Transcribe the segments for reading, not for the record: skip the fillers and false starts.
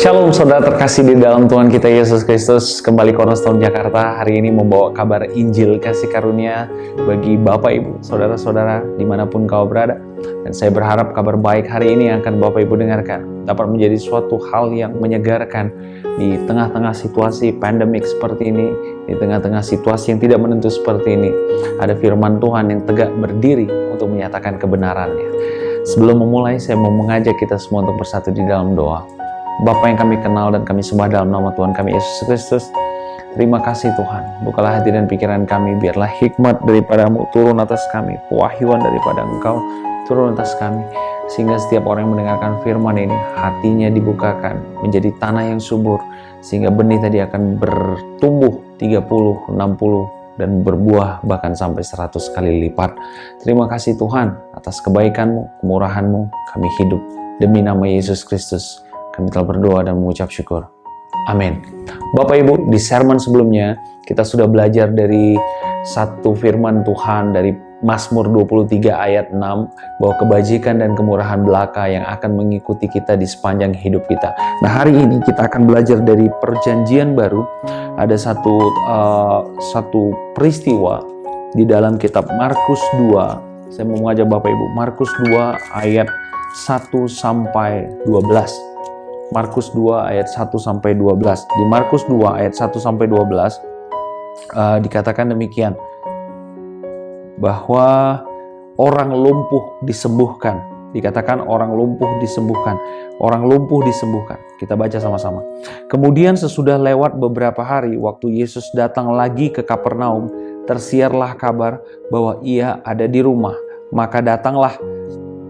Shalom saudara terkasih di dalam Tuhan kita Yesus Kristus. Kembali Cornerstone Jakarta hari ini membawa kabar Injil kasih karunia bagi Bapak Ibu, saudara-saudara dimanapun kau berada. Dan saya berharap kabar baik hari ini yang akan Bapak Ibu dengarkan dapat menjadi suatu hal yang menyegarkan di tengah-tengah situasi pandemik seperti ini, di tengah-tengah situasi yang tidak menentu seperti ini. Ada firman Tuhan yang tegak berdiri untuk menyatakan kebenarannya. Sebelum memulai, saya mau mengajak kita semua untuk bersatu di dalam doa. Bapa yang kami kenal dan kami sembah dalam nama Tuhan kami Yesus Kristus, terima kasih Tuhan. Bukalah hati dan pikiran kami, biarlah hikmat daripada-Mu turun atas kami, pewahyuan daripada Engkau turun atas kami, sehingga setiap orang yang mendengarkan firman ini, hatinya dibukakan menjadi tanah yang subur, sehingga benih tadi akan bertumbuh 30, 60, dan berbuah bahkan sampai 100 kali lipat. Terima kasih Tuhan atas kebaikan-Mu, kemurahan-Mu, kami hidup demi nama Yesus Kristus. Kami telah berdoa dan mengucap syukur. Amin. Bapak Ibu, di sermon sebelumnya kita sudah belajar dari satu firman Tuhan dari Mazmur 23 ayat 6 bahwa kebajikan dan kemurahan belaka yang akan mengikuti kita di sepanjang hidup kita. Nah, hari ini kita akan belajar dari Perjanjian Baru. Ada satu peristiwa di dalam kitab Markus 2. Saya mau mengajak Bapak Ibu, Markus 2 ayat 1 sampai 12. Markus 2 ayat 1 sampai 12. Di Markus 2 ayat 1 sampai 12 dikatakan demikian, bahwa orang lumpuh disembuhkan. Dikatakan orang lumpuh disembuhkan. Orang lumpuh disembuhkan. Kita baca sama-sama. Kemudian sesudah lewat beberapa hari, waktu Yesus datang lagi ke Kapernaum, tersiarlah kabar bahwa ia ada di rumah. Maka datanglah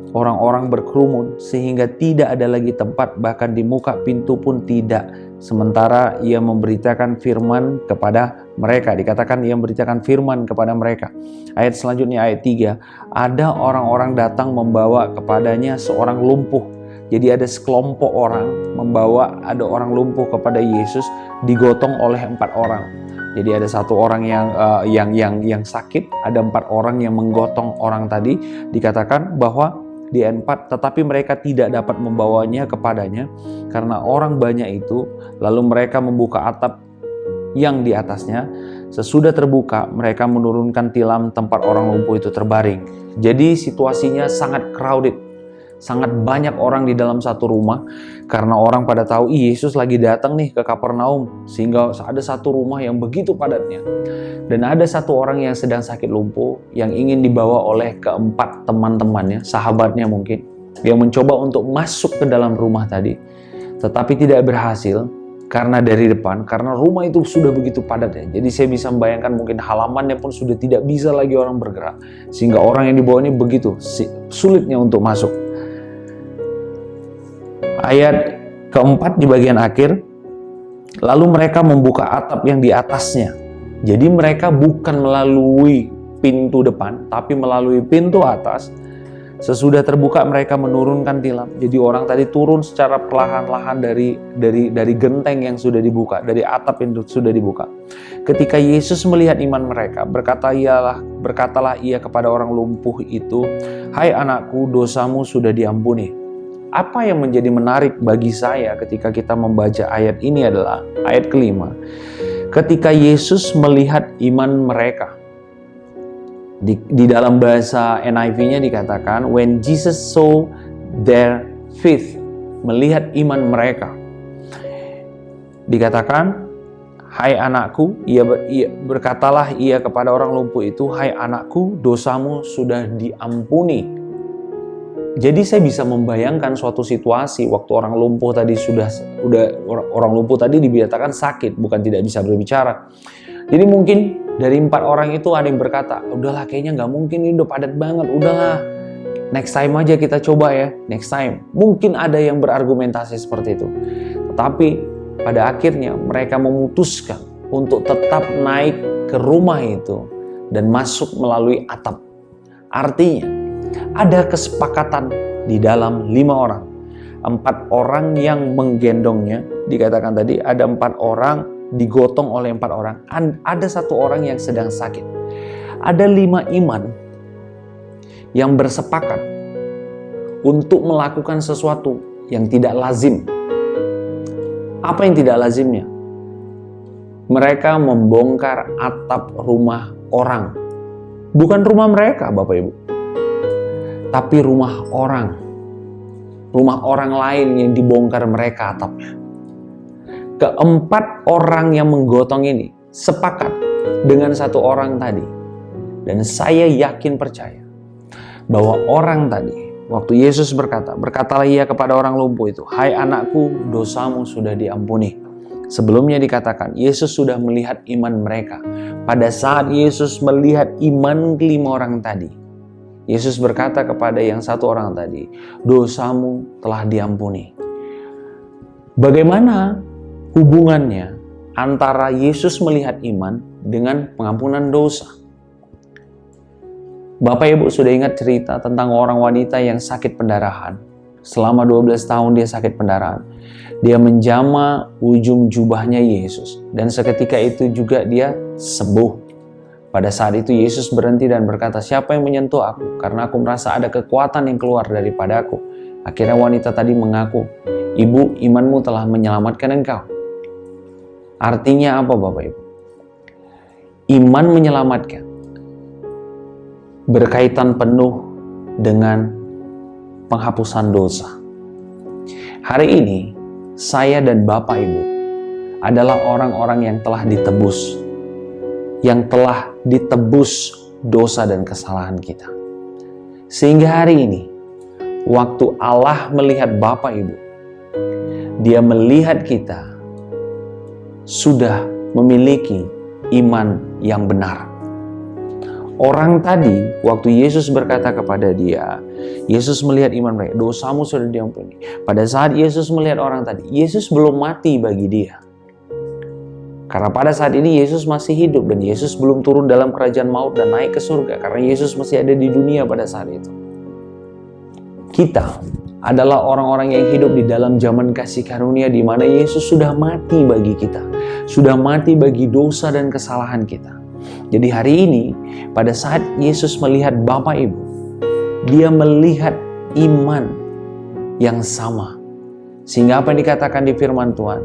orang-orang berkerumun sehingga tidak ada lagi tempat, bahkan di muka pintu pun tidak. Sementara ia memberitakan firman kepada mereka. Dikatakan ia memberitakan firman kepada mereka. Ayat selanjutnya ayat 3. Ada orang-orang datang membawa kepadanya seorang lumpuh. Jadi ada sekelompok orang membawa ada orang lumpuh kepada Yesus, digotong oleh 4 orang. Jadi ada satu orang yang sakit, ada 4 orang yang menggotong orang tadi. Dikatakan bahwa di ayat 4, tetapi mereka tidak dapat membawanya kepadanya karena orang banyak itu. Lalu mereka membuka atap yang di atasnya. Sesudah terbuka, mereka menurunkan tilam tempat orang lumpuh itu terbaring. Jadi situasinya sangat crowded, sangat banyak orang di dalam satu rumah, karena orang pada tahu Yesus lagi datang nih ke Kapernaum, sehingga ada satu rumah yang begitu padatnya. Dan ada satu orang yang sedang sakit lumpuh yang ingin dibawa oleh keempat teman-temannya, sahabatnya mungkin, yang mencoba untuk masuk ke dalam rumah tadi, tetapi tidak berhasil karena dari depan, karena rumah itu sudah begitu padat ya. Jadi saya bisa membayangkan mungkin halamannya pun sudah tidak bisa lagi orang bergerak, sehingga orang yang dibawa ini begitu sulitnya untuk masuk. Ayat keempat di bagian akhir, lalu mereka membuka atap yang di atasnya. Jadi mereka bukan melalui pintu depan, tapi melalui pintu atas. Sesudah terbuka mereka menurunkan tilam. Jadi orang tadi turun secara perlahan-lahan dari genteng yang sudah dibuka, dari atap yang sudah dibuka. Ketika Yesus melihat iman mereka, berkatalah ia kepada orang lumpuh itu, "Hai anakku, dosamu sudah diampuni." Apa yang menjadi menarik bagi saya ketika kita membaca ayat ini adalah ayat kelima. Ketika Yesus melihat iman mereka, di dalam bahasa NIV-nya dikatakan, when Jesus saw their faith, melihat iman mereka. Dikatakan, hai anakku, berkatalah ia kepada orang lumpuh itu, hai anakku, dosamu sudah diampuni. Jadi saya bisa membayangkan suatu situasi waktu orang lumpuh tadi orang lumpuh tadi dinyatakan sakit, bukan tidak bisa berbicara. Jadi mungkin dari 4 orang itu ada yang berkata, udahlah kayaknya nggak mungkin, ini udah padat banget, udahlah next time aja kita coba ya, next time. Mungkin ada yang berargumentasi seperti itu. Tetapi pada akhirnya mereka memutuskan untuk tetap naik ke rumah itu dan masuk melalui atap. Artinya ada kesepakatan di dalam 5 orang. 4 orang yang menggendongnya, dikatakan tadi ada 4 orang digotong oleh 4 orang. Ada 1 orang yang sedang sakit. Ada 5 iman yang bersepakat untuk melakukan sesuatu yang tidak lazim. Apa yang tidak lazimnya? Mereka membongkar atap rumah orang. Bukan rumah mereka, Bapak Ibu. Tapi rumah orang. Rumah orang lain yang dibongkar mereka atapnya. Keempat orang yang menggotong ini sepakat dengan satu orang tadi. Dan saya yakin percaya bahwa orang tadi, waktu Yesus berkatalah ia kepada orang lumpuh itu, "Hai anakku, dosamu sudah diampuni." Sebelumnya dikatakan, Yesus sudah melihat iman mereka. Pada saat Yesus melihat iman kelima orang tadi, Yesus berkata kepada yang satu orang tadi, "Dosamu telah diampuni." Bagaimana hubungannya antara Yesus melihat iman dengan pengampunan dosa? Bapak Ibu sudah ingat cerita tentang orang wanita yang sakit pendarahan. Selama 12 tahun dia sakit pendarahan. Dia menjama ujung jubahnya Yesus. Dan seketika itu juga dia sembuh. Pada saat itu Yesus berhenti dan berkata, "Siapa yang menyentuh aku? Karena aku merasa ada kekuatan yang keluar daripada aku." Akhirnya wanita tadi mengaku, "Ibu, imanmu telah menyelamatkan engkau." Artinya apa Bapak Ibu? Iman menyelamatkan berkaitan penuh dengan penghapusan dosa. Hari ini, saya dan Bapak Ibu adalah orang-orang yang telah ditebus. Yang telah ditebus dosa dan kesalahan kita. Sehingga hari ini, waktu Allah melihat Bapak Ibu, Dia melihat kita sudah memiliki iman yang benar. Orang tadi, waktu Yesus berkata kepada dia, Yesus melihat iman mereka, "Dosamu sudah diampuni." Pada saat Yesus melihat orang tadi, Yesus belum mati bagi dia. Karena pada saat ini Yesus masih hidup dan Yesus belum turun dalam kerajaan maut dan naik ke surga. Karena Yesus masih ada di dunia pada saat itu. Kita adalah orang-orang yang hidup di dalam zaman kasih karunia di mana Yesus sudah mati bagi kita. Sudah mati bagi dosa dan kesalahan kita. Jadi hari ini, pada saat Yesus melihat Bapak Ibu, Dia melihat iman yang sama. Sehingga apa yang dikatakan di firman Tuhan,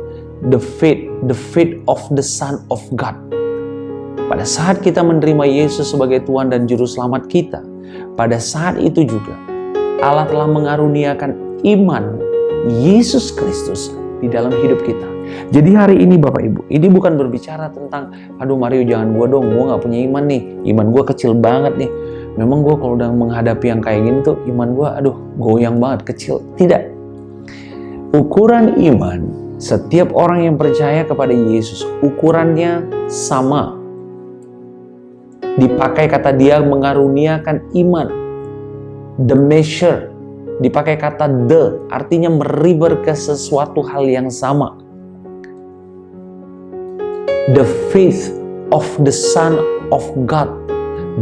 the faith of the Son of God. Pada saat kita menerima Yesus sebagai Tuhan dan Juru Selamat kita, pada saat itu juga Allah telah mengaruniakan iman Yesus Kristus di dalam hidup kita. Jadi hari ini Bapak Ibu, ini bukan berbicara tentang, "Aduh Mario jangan gua dong, gua gak punya iman nih, iman gua kecil banget nih. Memang gua kalau udah menghadapi yang kayak gini tuh, iman gua goyang banget, kecil." Tidak. Ukuran iman setiap orang yang percaya kepada Yesus, ukurannya sama. Dipakai kata Dia mengaruniakan iman. The measure. Dipakai kata the, artinya meriver ke sesuatu hal yang sama. The faith of the Son of God.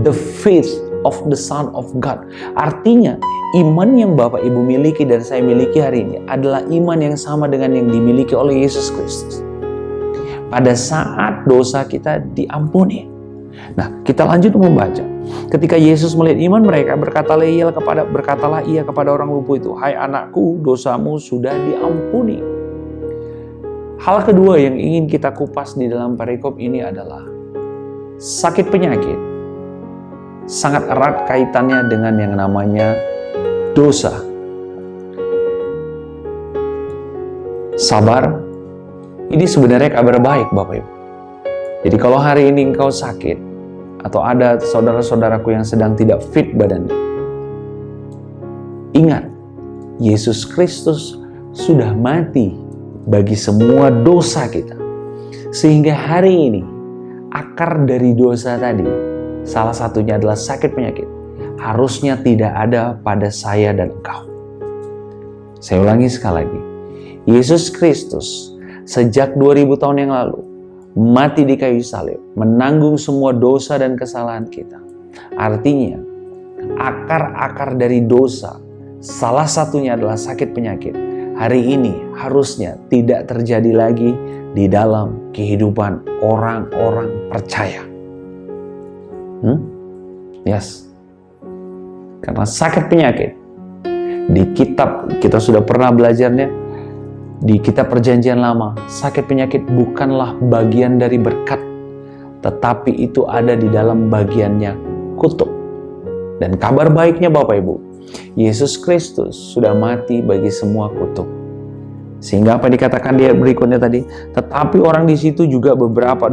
The faith of the Son of God. Artinya, iman yang Bapak Ibu miliki dan saya miliki hari ini adalah iman yang sama dengan yang dimiliki oleh Yesus Kristus. Pada saat dosa kita diampuni. Nah, kita lanjut membaca. Ketika Yesus melihat iman mereka, berkatalah ia kepada orang lumpuh itu, "Hai anakku, dosamu sudah diampuni." Hal kedua yang ingin kita kupas di dalam perikop ini adalah sakit penyakit sangat erat kaitannya dengan yang namanya dosa. Sabar, ini sebenarnya kabar baik Bapak Ibu. Jadi kalau hari ini engkau sakit, atau ada saudara-saudaraku yang sedang tidak fit badannya, ingat, Yesus Kristus sudah mati bagi semua dosa kita. Sehingga hari ini, akar dari dosa tadi, salah satunya adalah sakit penyakit, harusnya tidak ada pada saya dan engkau. Saya ulangi sekali lagi. Yesus Kristus sejak 2000 tahun yang lalu mati di kayu salib, menanggung semua dosa dan kesalahan kita. Artinya, akar-akar dari dosa, salah satunya adalah sakit penyakit. Hari ini harusnya tidak terjadi lagi di dalam kehidupan orang-orang percaya. Yes. Karena sakit penyakit, di kitab kita sudah pernah belajarnya, Di kitab Perjanjian Lama, sakit penyakit bukanlah bagian dari berkat, tetapi itu ada di dalam bagiannya kutuk. Dan kabar baiknya Bapak Ibu, Yesus Kristus sudah mati bagi semua kutuk. Sehingga apa dikatakan dia berikutnya tadi, tetapi orang di situ juga beberapa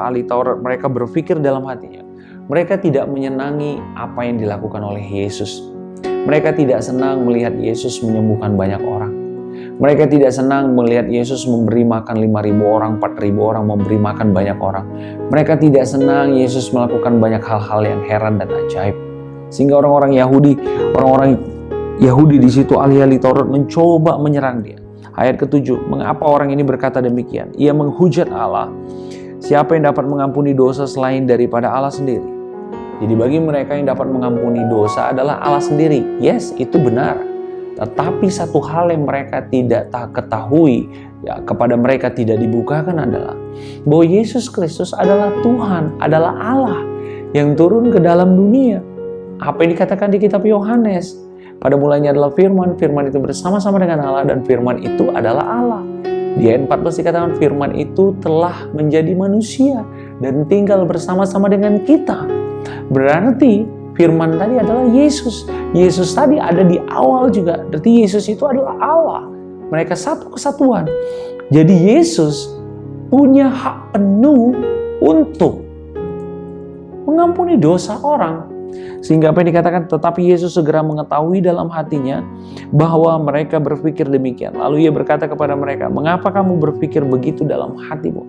ahli Taurat, mereka berpikir dalam hatinya, mereka tidak menyenangi apa yang dilakukan oleh Yesus. Mereka tidak senang melihat Yesus menyembuhkan banyak orang. Mereka tidak senang melihat Yesus memberi makan 5.000 orang, 4.000 orang, memberi makan banyak orang. Mereka tidak senang Yesus melakukan banyak hal-hal yang heran dan ajaib. Sehingga orang-orang Yahudi di situ, ahli-ahli Taurat, mencoba menyerang dia. Ayat ke-7, mengapa orang ini berkata demikian? Ia menghujat Allah. Siapa yang dapat mengampuni dosa selain daripada Allah sendiri? Jadi bagi mereka yang dapat mengampuni dosa adalah Allah sendiri. Yes, itu benar. Tetapi satu hal yang mereka tidak ketahui, ya, kepada mereka tidak dibukakan adalah bahwa Yesus Kristus adalah Tuhan, adalah Allah yang turun ke dalam dunia. Apa yang dikatakan di kitab Yohanes? Pada mulanya adalah firman, firman itu bersama-sama dengan Allah, dan firman itu adalah Allah. Di ayat 14 dikatakan firman itu telah menjadi manusia dan tinggal bersama-sama dengan kita. Berarti firman tadi adalah Yesus. Yesus tadi ada di awal juga. Berarti Yesus itu adalah Allah. Mereka satu kesatuan. Jadi Yesus punya hak penuh untuk mengampuni dosa orang. Sehingga apa yang dikatakan, tetapi Yesus segera mengetahui dalam hatinya bahwa mereka berpikir demikian. Lalu ia berkata kepada mereka, mengapa kamu berpikir begitu dalam hatimu?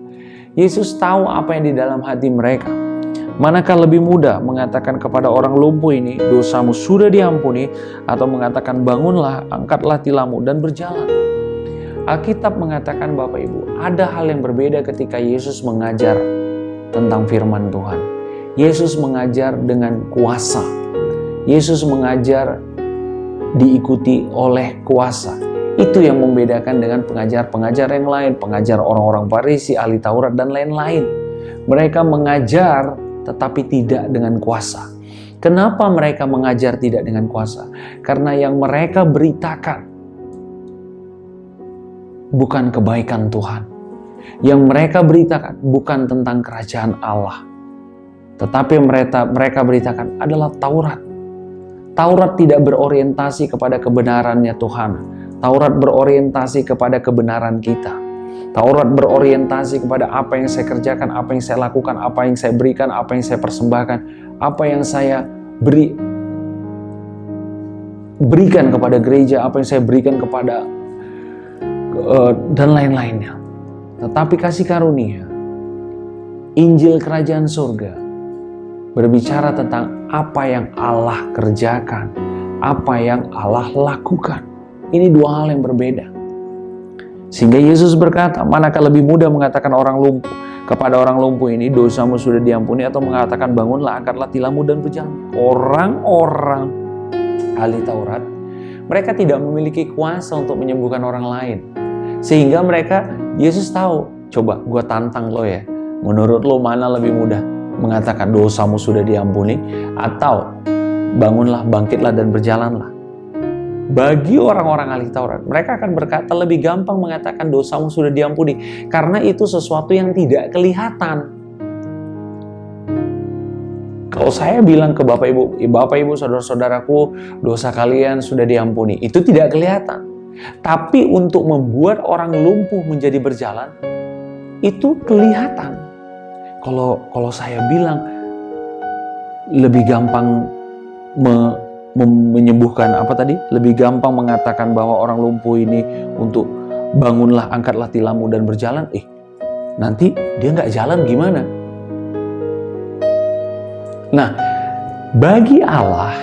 Yesus tahu apa yang di dalam hati mereka. Manakah lebih mudah mengatakan kepada orang lumpuh ini, dosamu sudah diampuni, atau mengatakan bangunlah, angkatlah tilammu dan berjalan? Alkitab mengatakan Bapak Ibu, ada hal yang berbeda ketika Yesus mengajar tentang firman Tuhan. Yesus mengajar dengan kuasa. Yesus mengajar diikuti oleh kuasa. Itu yang membedakan dengan pengajar-pengajar yang lain, pengajar orang-orang Farisi, ahli Taurat, dan lain-lain. Mereka mengajar tetapi tidak dengan kuasa. Kenapa mereka mengajar tidak dengan kuasa? Karena yang mereka beritakan bukan kebaikan Tuhan. Yang mereka beritakan bukan tentang kerajaan Allah. Tetapi mereka beritakan adalah Taurat. Taurat tidak berorientasi kepada kebenarannya Tuhan. Taurat berorientasi kepada kebenaran kita. Taurat berorientasi kepada apa yang saya kerjakan, apa yang saya lakukan, apa yang saya berikan, apa yang saya persembahkan, apa yang saya berikan kepada gereja, apa yang saya berikan kepada dan lain-lainnya. Tetapi kasih karunia, Injil Kerajaan Surga, berbicara tentang apa yang Allah kerjakan, apa yang Allah lakukan. Ini dua hal yang berbeda. Sehingga Yesus berkata, manakah lebih mudah mengatakan kepada orang lumpuh ini, dosamu sudah diampuni, atau mengatakan bangunlah, angkatlah tilammu dan berjalan? Orang-orang ahli Taurat, mereka tidak memiliki kuasa untuk menyembuhkan orang lain. Sehingga Yesus tahu, coba gue tantang lo ya, menurut lo mana lebih mudah? Mengatakan dosamu sudah diampuni, atau bangunlah, bangkitlah dan berjalanlah? Bagi orang-orang ahli Taurat, mereka akan berkata lebih gampang mengatakan dosamu sudah diampuni, karena itu sesuatu yang tidak kelihatan. Kalau saya bilang ke Bapak Ibu, saudara-saudaraku, dosa kalian sudah diampuni, itu tidak kelihatan. Tapi untuk membuat orang lumpuh menjadi berjalan, itu kelihatan. Kalau saya bilang lebih gampang menyembuhkan lebih gampang mengatakan bahwa orang lumpuh ini untuk bangunlah, angkatlah tilammu dan berjalan, nanti dia nggak jalan gimana? Nah, bagi Allah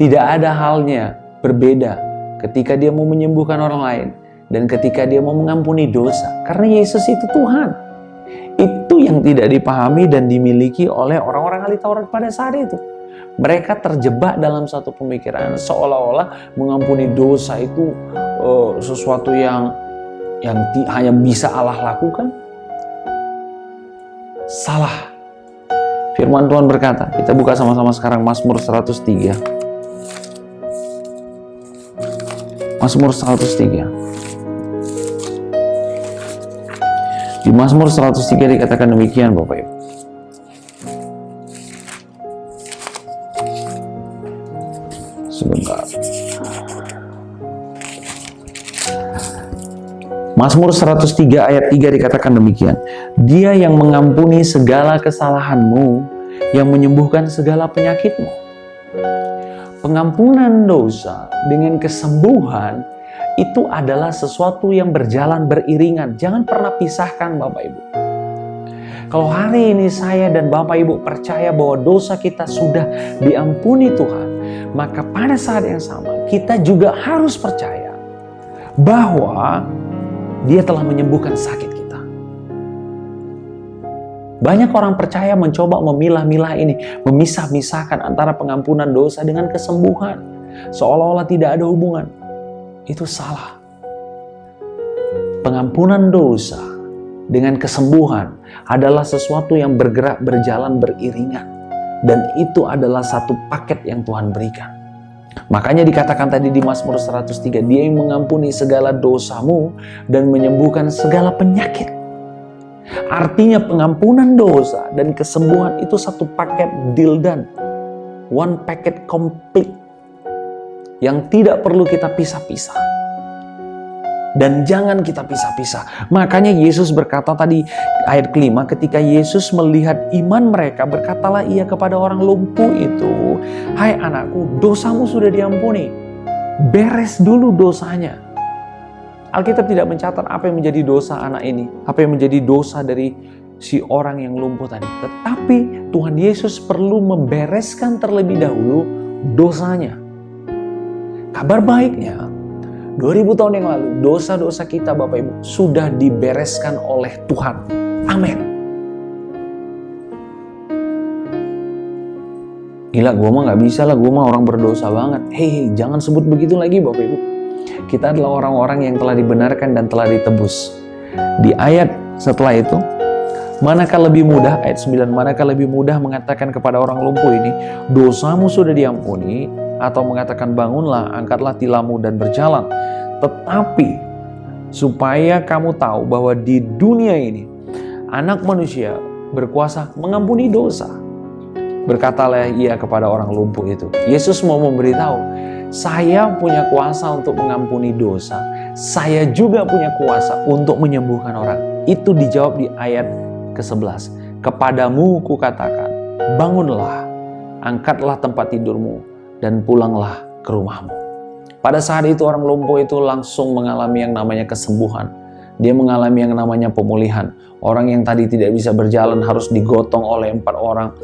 tidak ada halnya berbeda ketika dia mau menyembuhkan orang lain dan ketika dia mau mengampuni dosa, karena Yesus itu Tuhan. Itu yang tidak dipahami dan dimiliki oleh orang-orang ahli Taurat pada saat itu. Mereka terjebak dalam satu pemikiran seolah-olah mengampuni dosa itu sesuatu yang hanya bisa Allah lakukan. Salah. Firman Tuhan berkata, kita buka sama-sama sekarang Mazmur 103. Mazmur 103. Di Mazmur 103 dikatakan demikian, Bapak Ibu. Sebentar. Mazmur 103 ayat 3 dikatakan demikian. Dia yang mengampuni segala kesalahanmu, yang menyembuhkan segala penyakitmu. Pengampunan dosa dengan kesembuhan itu adalah sesuatu yang berjalan beriringan. Jangan pernah pisahkan, Bapak Ibu. Kalau hari ini saya dan Bapak Ibu percaya bahwa dosa kita sudah diampuni Tuhan, maka pada saat yang sama kita juga harus percaya bahwa Dia telah menyembuhkan sakit kita. Banyak orang percaya mencoba memilah-milah ini, memisah-misahkan antara pengampunan dosa dengan kesembuhan, seolah-olah tidak ada hubungan. Itu salah. Pengampunan dosa dengan kesembuhan adalah sesuatu yang bergerak, berjalan beriringan. Dan itu adalah satu paket yang Tuhan berikan. Makanya dikatakan tadi di Mazmur 103, Dia yang mengampuni segala dosamu dan menyembuhkan segala penyakit. Artinya pengampunan dosa dan kesembuhan itu satu paket deal done. One packet complete. Yang tidak perlu kita pisah-pisah. Dan jangan kita pisah-pisah. Makanya Yesus berkata tadi ayat kelima, ketika Yesus melihat iman mereka, berkatalah Ia kepada orang lumpuh itu, hai anakku, dosamu sudah diampuni. Beres dulu dosanya. Alkitab tidak mencatat apa yang menjadi dosa anak ini, apa yang menjadi dosa dari si orang yang lumpuh tadi. Tetapi Tuhan Yesus perlu membereskan terlebih dahulu dosanya. Kabar baiknya, 2000 tahun yang lalu, dosa-dosa kita Bapak Ibu sudah dibereskan oleh Tuhan. Amin. Gila, gue mah gak bisa lah, gue mah orang berdosa banget. Hei, jangan sebut begitu lagi Bapak Ibu. Kita adalah orang-orang yang telah dibenarkan dan telah ditebus. Di ayat setelah itu, manakah lebih mudah, ayat 9, manakah lebih mudah mengatakan kepada orang lumpuh ini, dosamu sudah diampuni, atau mengatakan bangunlah, angkatlah tilammu dan berjalan. Tetapi supaya kamu tahu bahwa di dunia ini Anak Manusia berkuasa mengampuni dosa. Berkatalah Ia kepada orang lumpuh itu. Yesus mau memberitahu, saya punya kuasa untuk mengampuni dosa. Saya juga punya kuasa untuk menyembuhkan orang. Itu dijawab di ayat ke-11. Kepadamu kukatakan, bangunlah, angkatlah tempat tidurmu, dan pulanglah ke rumahmu. Pada saat itu orang lumpuh itu langsung mengalami yang namanya kesembuhan. Dia mengalami yang namanya pemulihan. Orang yang tadi tidak bisa berjalan harus digotong oleh 4 orang.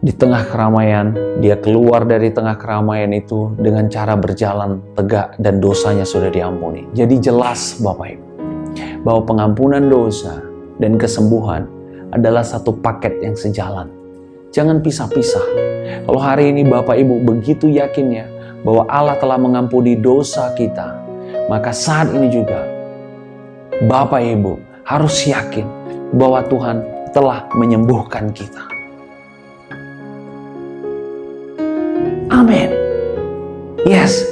Di tengah keramaian, dia keluar dari tengah keramaian itu dengan cara berjalan tegak dan dosanya sudah diampuni. Jadi jelas Bapak Ibu, bahwa pengampunan dosa dan kesembuhan adalah satu paket yang sejalan. Jangan pisah-pisah. Kalau hari ini Bapak Ibu begitu yakinnya bahwa Allah telah mengampuni dosa kita, maka saat ini juga Bapak Ibu harus yakin bahwa Tuhan telah menyembuhkan kita. Amin. Yes.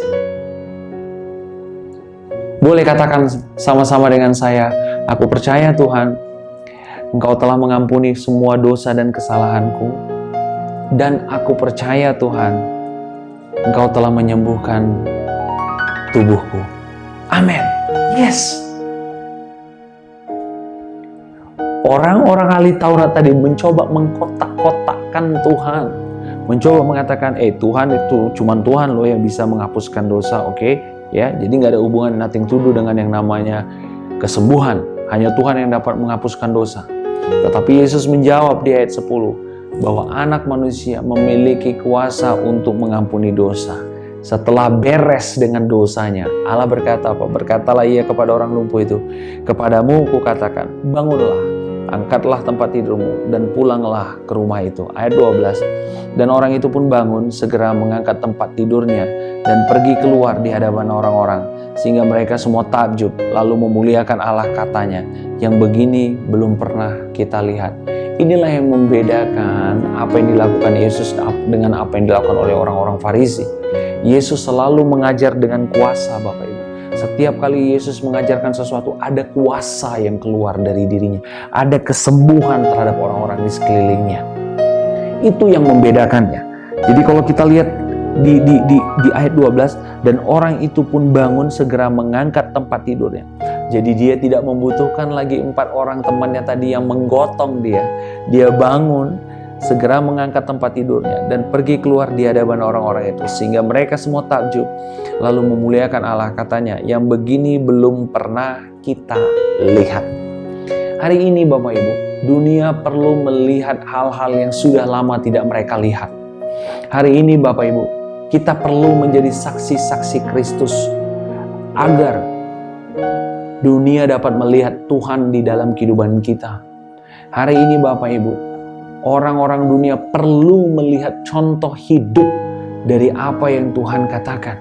Boleh katakan sama-sama dengan saya, aku percaya Tuhan, Engkau telah mengampuni semua dosa dan kesalahanku. Dan aku percaya Tuhan, Engkau telah menyembuhkan tubuhku. Amin. Yes. Orang-orang ahli Taurat tadi mencoba mengkotak-kotakkan Tuhan. Mencoba mengatakan, Tuhan itu cuman Tuhan loh yang bisa menghapuskan dosa, oke? Ya, jadi nggak ada hubungan, nothing to do dengan yang namanya kesembuhan. Hanya Tuhan yang dapat menghapuskan dosa. Tetapi Yesus menjawab di ayat 10, bahwa Anak Manusia memiliki kuasa untuk mengampuni dosa. Setelah beres dengan dosanya, Allah berkata apa? Berkatalah Ia kepada orang lumpuh itu, kepadamu kukatakan, bangunlah, angkatlah tempat tidurmu, dan pulanglah ke rumah itu. Ayat 12, dan orang itu pun bangun, segera mengangkat tempat tidurnya, dan pergi keluar di hadapan orang-orang, sehingga mereka semua takjub, lalu memuliakan Allah, katanya, yang begini belum pernah kita lihat. Inilah yang membedakan apa yang dilakukan Yesus dengan apa yang dilakukan oleh orang-orang Farisi. Yesus selalu mengajar dengan kuasa, Bapak Ibu. Setiap kali Yesus mengajarkan sesuatu, ada kuasa yang keluar dari dirinya. Ada kesembuhan terhadap orang-orang di sekelilingnya. Itu yang membedakannya. Jadi kalau kita lihat di ayat 12, dan orang itu pun bangun segera mengangkat tempat tidurnya. Jadi dia tidak membutuhkan lagi 4 orang temannya tadi yang menggotong dia. Dia bangun, segera mengangkat tempat tidurnya dan pergi keluar di hadapan orang-orang itu, sehingga mereka semua takjub lalu memuliakan Allah, katanya, yang begini belum pernah kita lihat. Hari ini Bapak Ibu, dunia perlu melihat hal-hal yang sudah lama tidak mereka lihat. Hari ini Bapak Ibu, kita perlu menjadi saksi-saksi Kristus agar dunia dapat melihat Tuhan di dalam kehidupan kita. Hari ini Bapak Ibu, orang-orang dunia perlu melihat contoh hidup dari apa yang Tuhan katakan.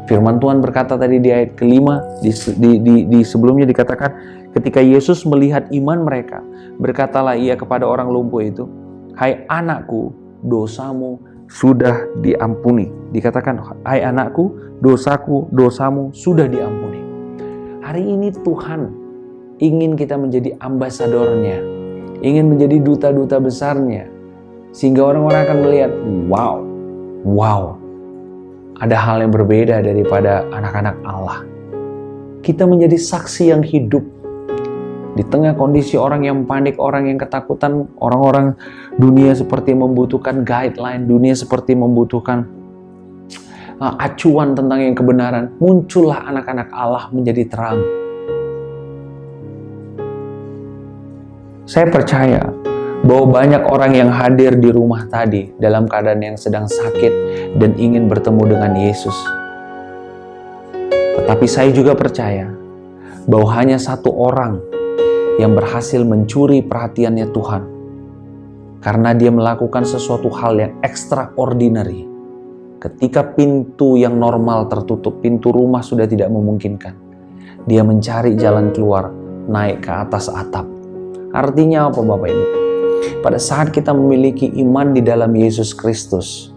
Firman Tuhan berkata tadi di ayat ke-5, di sebelumnya dikatakan, ketika Yesus melihat iman mereka, berkatalah ia kepada orang lumpuh itu, "Hai anakku, dosamu sudah diampuni." Dikatakan, "Hai anakku, dosamu sudah diampuni." Hari ini Tuhan ingin kita menjadi ambasadornya, ingin menjadi duta-duta besarnya, sehingga orang-orang akan melihat, wow, ada hal yang berbeda daripada anak-anak Allah. Kita menjadi saksi yang hidup di tengah kondisi orang yang panik, orang yang ketakutan. Orang-orang dunia seperti membutuhkan guideline, dunia seperti membutuhkan acuan tentang yang kebenaran. Muncullah anak-anak Allah menjadi terang. Saya percaya bahwa banyak orang yang hadir di rumah tadi dalam keadaan yang sedang sakit dan ingin bertemu dengan Yesus. Tetapi saya juga percaya bahwa hanya satu orang yang berhasil mencuri perhatiannya Tuhan, karena dia melakukan sesuatu hal yang extraordinary. Ketika pintu yang normal tertutup, pintu rumah sudah tidak memungkinkan, dia mencari jalan keluar, naik ke atas atap. Artinya apa Bapak Ibu? Pada saat kita memiliki iman di dalam Yesus Kristus,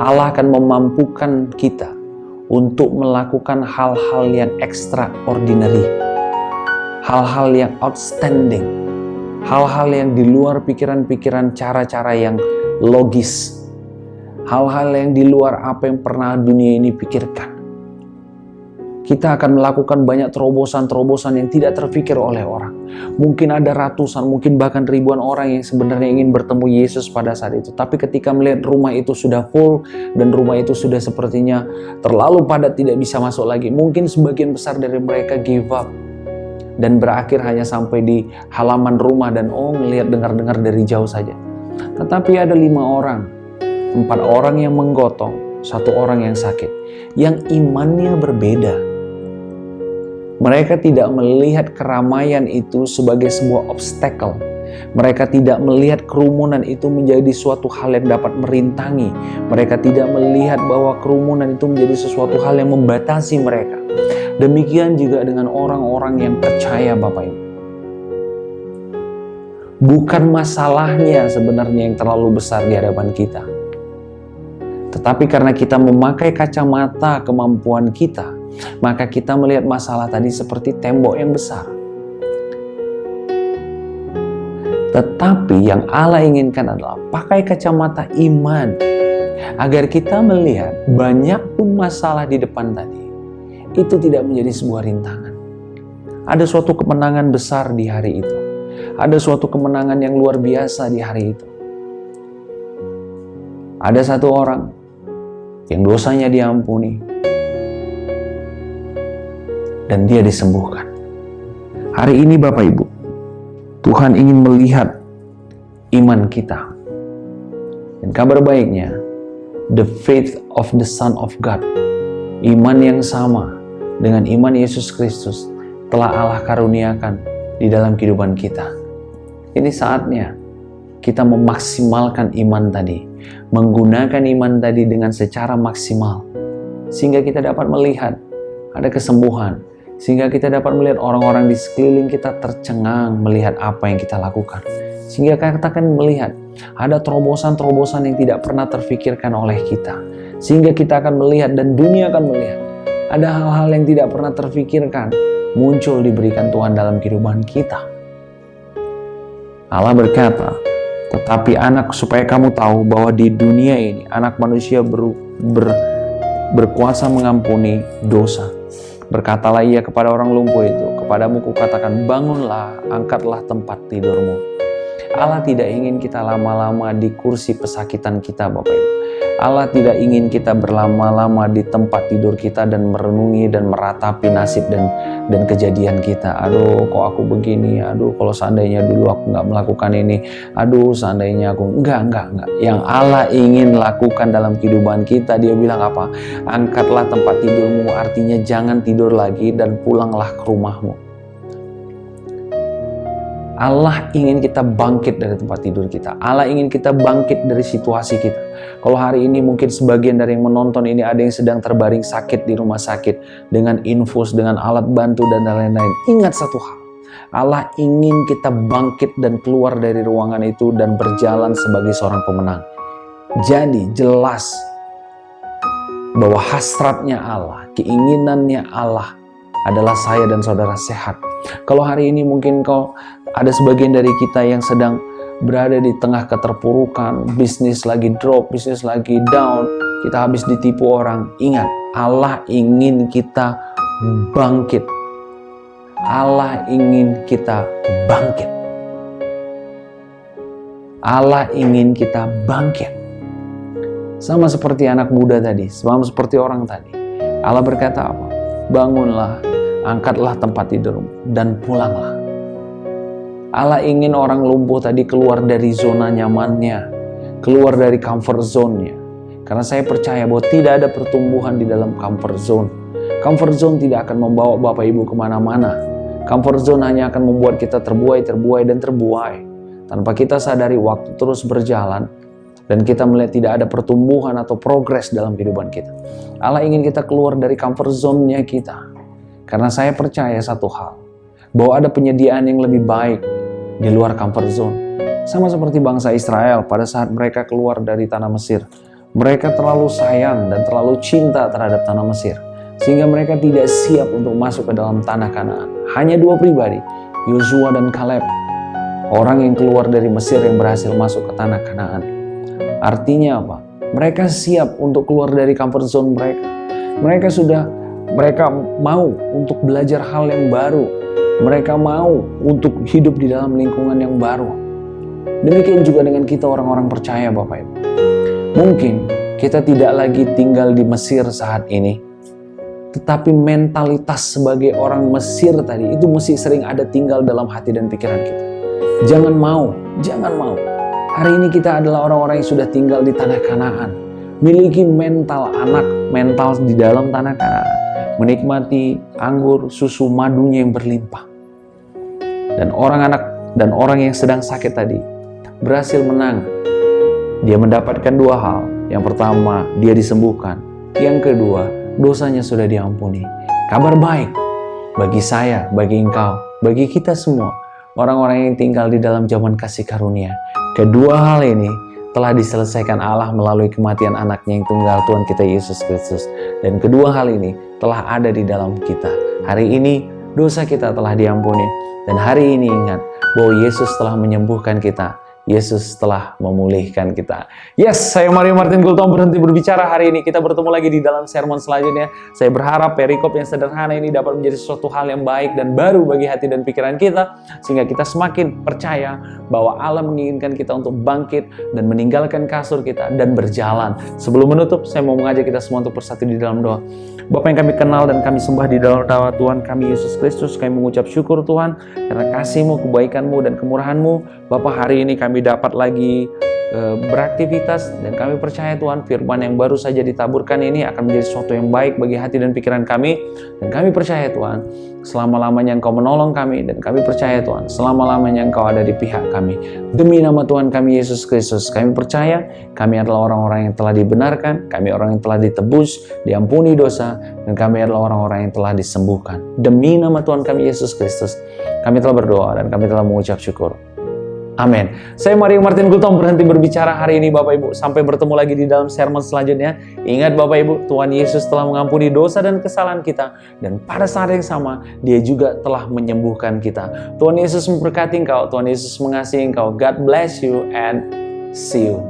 Allah akan memampukan kita untuk melakukan hal-hal yang extraordinary, hal-hal yang outstanding, hal-hal yang di luar pikiran-pikiran, cara-cara yang logis, hal-hal yang di luar apa yang pernah dunia ini pikirkan. Kita akan melakukan banyak terobosan-terobosan yang tidak terpikir oleh orang. Mungkin ada ratusan, mungkin bahkan ribuan orang yang sebenarnya ingin bertemu Yesus pada saat itu. Tapi ketika melihat rumah itu sudah full dan rumah itu sudah sepertinya terlalu padat, tidak bisa masuk lagi, mungkin sebagian besar dari mereka give up dan berakhir hanya sampai di halaman rumah dan melihat dengar-dengar dari jauh saja. Tetapi ada 5 orang, 4 orang yang menggotong, 1 orang yang sakit, yang imannya berbeda. Mereka tidak melihat keramaian itu sebagai sebuah obstacle. Mereka tidak melihat kerumunan itu menjadi suatu hal yang dapat merintangi. Mereka tidak melihat bahwa kerumunan itu menjadi sesuatu hal yang membatasi mereka. Demikian juga dengan orang-orang yang percaya Bapak Ibu. Bukan masalahnya sebenarnya yang terlalu besar di hadapan kita. Tetapi karena kita memakai kacamata kemampuan kita, maka kita melihat masalah tadi seperti tembok yang besar. Tetapi yang Allah inginkan adalah pakai kacamata iman, agar kita melihat banyak pun masalah di depan tadi, itu tidak menjadi sebuah rintangan. Ada suatu kemenangan besar di hari itu. Ada suatu kemenangan yang luar biasa di hari itu. Ada satu orang yang dosanya diampuni dan dia disembuhkan. Hari ini Bapak Ibu, Tuhan ingin melihat iman kita. Dan kabar baiknya, the faith of the Son of God, iman yang sama dengan iman Yesus Kristus, telah Allah karuniakan di dalam kehidupan kita. Ini saatnya kita memaksimalkan iman tadi, menggunakan iman tadi dengan secara maksimal, sehingga kita dapat melihat ada kesembuhan, Sehingga kita dapat melihat orang-orang di sekeliling kita tercengang melihat apa yang kita lakukan. Sehingga kita akan melihat ada terobosan-terobosan yang tidak pernah terfikirkan oleh kita. Sehingga kita akan melihat dan dunia akan melihat ada hal-hal yang tidak pernah terfikirkan muncul diberikan Tuhan dalam kehidupan kita. Allah berkata, tetapi anak, supaya kamu tahu bahwa di dunia ini anak manusia berkuasa mengampuni dosa. Berkatalah ia kepada orang lumpuh itu, kepadamu kukatakan, bangunlah, angkatlah tempat tidurmu. Allah tidak ingin kita lama-lama di kursi pesakitan kita, Bapak Ibu. Allah tidak ingin kita berlama-lama di tempat tidur kita dan merenungi dan meratapi nasib dan kejadian kita. Aduh, kok aku begini? Aduh, kalau seandainya dulu aku nggak melakukan ini. Aduh, seandainya aku... Enggak. Yang Allah ingin lakukan dalam kehidupan kita, Dia bilang apa? Angkatlah tempat tidurmu, artinya jangan tidur lagi dan pulanglah ke rumahmu. Allah ingin kita bangkit dari tempat tidur kita. Allah ingin kita bangkit dari situasi kita. Kalau hari ini mungkin sebagian dari yang menonton ini ada yang sedang terbaring sakit di rumah sakit dengan infus, dengan alat bantu dan lain-lain. Ingat satu hal. Allah ingin kita bangkit dan keluar dari ruangan itu dan berjalan sebagai seorang pemenang. Jadi jelas bahwa hasratnya Allah, keinginannya Allah adalah saya dan saudara sehat. Kalau hari ini mungkin ada sebagian dari kita yang sedang berada di tengah keterpurukan, bisnis lagi drop, bisnis lagi down, kita habis ditipu orang. Ingat, Allah ingin kita bangkit. Allah ingin kita bangkit. Allah ingin kita bangkit. Sama seperti anak muda tadi, sama seperti orang tadi. Allah berkata apa? Bangunlah, angkatlah tempat tidurmu, dan pulanglah. Allah ingin orang lumpuh tadi keluar dari zona nyamannya, keluar dari comfort zone-nya. Karena saya percaya bahwa tidak ada pertumbuhan di dalam comfort zone. Comfort zone tidak akan membawa Bapak Ibu kemana-mana. Comfort zone hanya akan membuat kita terbuai tanpa kita sadari waktu terus berjalan dan kita melihat tidak ada pertumbuhan atau progres dalam kehidupan kita. Allah ingin kita keluar dari comfort zone-nya kita. Karena saya percaya satu hal, bahwa ada penyediaan yang lebih baik di luar comfort zone. Sama seperti bangsa Israel pada saat mereka keluar dari tanah Mesir. Mereka terlalu sayang dan terlalu cinta terhadap tanah Mesir, sehingga mereka tidak siap untuk masuk ke dalam tanah Kanaan. Hanya dua pribadi, Yosua dan Kaleb, orang yang keluar dari Mesir yang berhasil masuk ke tanah Kanaan. Artinya apa? Mereka siap untuk keluar dari comfort zone mereka. Mereka mau untuk belajar hal yang baru. Mereka mau untuk hidup di dalam lingkungan yang baru. Demikian juga dengan kita orang-orang percaya, Bapak Ibu. Mungkin kita tidak lagi tinggal di Mesir saat ini, tetapi mentalitas sebagai orang Mesir tadi itu mesti sering ada tinggal dalam hati dan pikiran kita. Jangan mau. Hari ini kita adalah orang-orang yang sudah tinggal di tanah Kanaan, miliki mental di dalam tanah Kanaan, menikmati anggur, susu, madunya yang berlimpah. Dan orang yang sedang sakit tadi berhasil menang. Dia mendapatkan dua hal. Yang pertama, dia disembuhkan. Yang kedua, dosanya sudah diampuni. Kabar baik bagi saya, bagi engkau, bagi kita semua, orang-orang yang tinggal di dalam zaman kasih karunia. Kedua hal ini telah diselesaikan Allah melalui kematian anaknya yang tunggal, Tuhan kita Yesus Kristus. Dan kedua hal ini telah ada di dalam kita. Hari ini dosa kita telah diampuni. Dan hari ini ingat bahwa Yesus telah menyembuhkan kita. Yesus telah memulihkan kita. Yes, saya Mario Martin Gultom berhenti berbicara hari ini. Kita bertemu lagi di dalam sermon selanjutnya. Saya berharap perikop yang sederhana ini dapat menjadi sesuatu hal yang baik dan baru bagi hati dan pikiran kita. Sehingga kita semakin percaya bahwa Allah menginginkan kita untuk bangkit dan meninggalkan kasur kita dan berjalan. Sebelum menutup, saya mau mengajak kita semua untuk bersatu di dalam doa. Bapa yang kami kenal dan kami sembah di dalam nama Tuhan kami Yesus Kristus, kami mengucap syukur Tuhan karena kasih-Mu, kebaikan-Mu, dan kemurahan-Mu. Bapa, hari ini kami dapat lagi beraktivitas, dan kami percaya Tuhan firman yang baru saja ditaburkan ini akan menjadi sesuatu yang baik bagi hati dan pikiran kami. Dan kami percaya Tuhan selama-lamanya Engkau menolong kami, dan kami percaya Tuhan selama-lamanya Engkau ada di pihak kami. Demi nama Tuhan kami Yesus Kristus, kami percaya kami adalah orang-orang yang telah dibenarkan, kami orang yang telah ditebus, diampuni dosa, dan kami adalah orang-orang yang telah disembuhkan. Demi nama Tuhan kami Yesus Kristus, kami telah berdoa dan kami telah mengucap syukur. Amin. Saya Mario Martin Gultom berhenti berbicara hari ini Bapak Ibu. Sampai bertemu lagi di dalam sermon selanjutnya. Ingat Bapak Ibu, Tuhan Yesus telah mengampuni dosa dan kesalahan kita. Dan pada saat yang sama, Dia juga telah menyembuhkan kita. Tuhan Yesus memberkati engkau. Tuhan Yesus mengasihi engkau. God bless you and see you.